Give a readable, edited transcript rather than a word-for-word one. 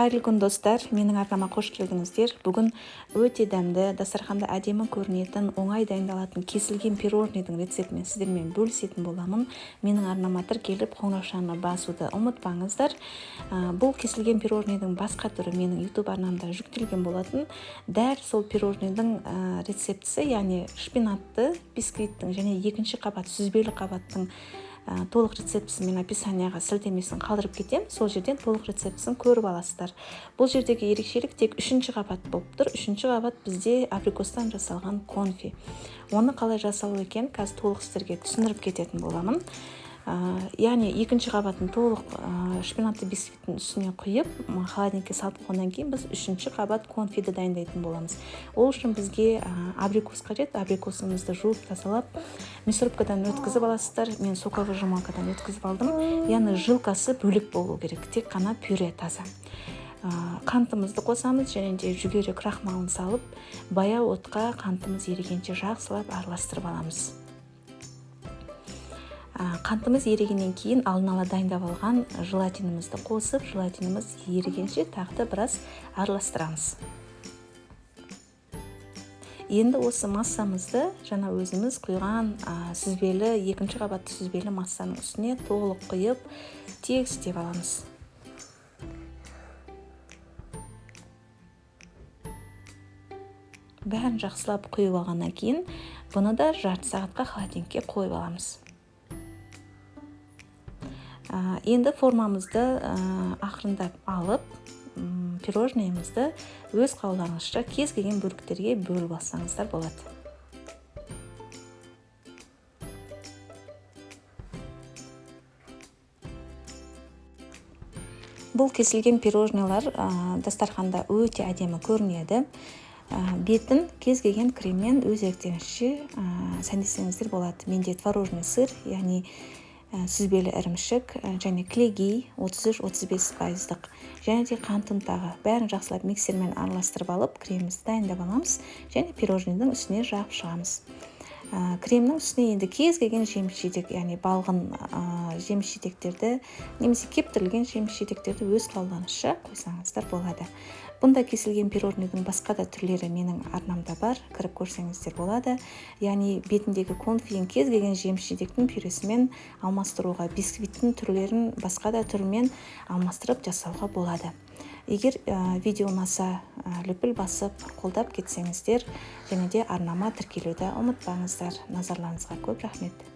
Қайырлы күн достар, менің арнама қош келдіңіздер. Бүгін өте дәмді, дастарханда әдемі көрінетін, оңай дайындалатын кесілген пирожныйдың рецептімен сіздермен бөлісетін боламын. Менің арнама тіркеліп, қоңыраушаны басуды ұмытпаңыздар. Бұл кесілген пирожныйдың басқа түрі менің YouTube арнамда жүктелген болатын. Дәл сол пирожныйдың рецептісі, яғни шпинатты бисквиттің және екінші қабат, сүзбелі қабаттың толық рецептісін мен описанияға сілтемесін қалдырып кетем. Сол жерден толық рецептісін көріп аласыздар. Бұл жердегі ерекшелік тек үшінші қабат болып тұр. Үшінші қабат бізде абрикостан жасалған конфи. Оны қалай жасалу екен, қазір толық сіздерге түсіндіріп кететін боламын. Яғни екінші қабатын толық шпинатты бисквиттің үстіне құйып, холодильникке салып қойғаннан кейін біз үшінші қабат конфиді дайындайтын боламыз. Ол үшін бізге абрикос қажет. Абрикосымызды жуып тазалап, мясорубкадан өткізіп аласыздар. Мен соковыжималкадан өткізіп алдым. Яғни жилкасы бөлек болу керек, тек қана пюре таза. Қантымызды қосамыз және де жүгері крахмалын салып, баяу отқа қантымыз ерігенше жақсылап араластырып аламыз. Қантымыз ерігеннен кейін алдын ала дайындап алған желатинімізді қосып, желатиніміз ерігенше тағы біраз араластырамыз. Енді осы массамызды жаңа өзіміз құйған сүзбелі, екінші қабатты сүзбелі массаның үстіне толық құйып, тегістеп аламыз. Бәрін жақсылап құйып алғаннан кейін, бұны да жарты сағатқа холодильникке қойып аламыз. Енді формамызды ақырындап алып, пирожныйымызды өз қалауларыңызша кез келген бөліктерге бөліп алсаңыздар болады. Бұл кесілген пирожныйлар дастарханда өте әдемі көрінеді. Бетін кез келген креммен өз еріктеріңізше сәндесеңіздер болады. Менде творожный сыр, яғни сүзбелі ірімшік және клегей 33-35%, және де қант ұнтағы. Бәрін жақсылап миксермен араластырып алып, кремімізді дайындап аламыз және пирожныйдың үстіне жағып шығамыз. Кремнің үстіне енді кез келген жеміс-жидек, яғни балғын жеміс-жидектерді немесе кептірілген жеміс-жидектерді өз қалауларыңызша қойсаңыздар болады. Бұнда кесілген пирожныйдың басқа да түрлері менің арнамда бар, кіріп көрсеңіздер болады. Яғни бетіндегі конфиін кез келген жеміс-жидектің пюресімен алмастыруға, бисквиттің түрлерін басқа да түрмен алмастырып жасауға болады. Егер видео ұнаса, лүпіл басып, қолдап кетсеңіздер, және де арнама тіркелуді ұмытпаңыздар. Назарларыңызға көп рахмет.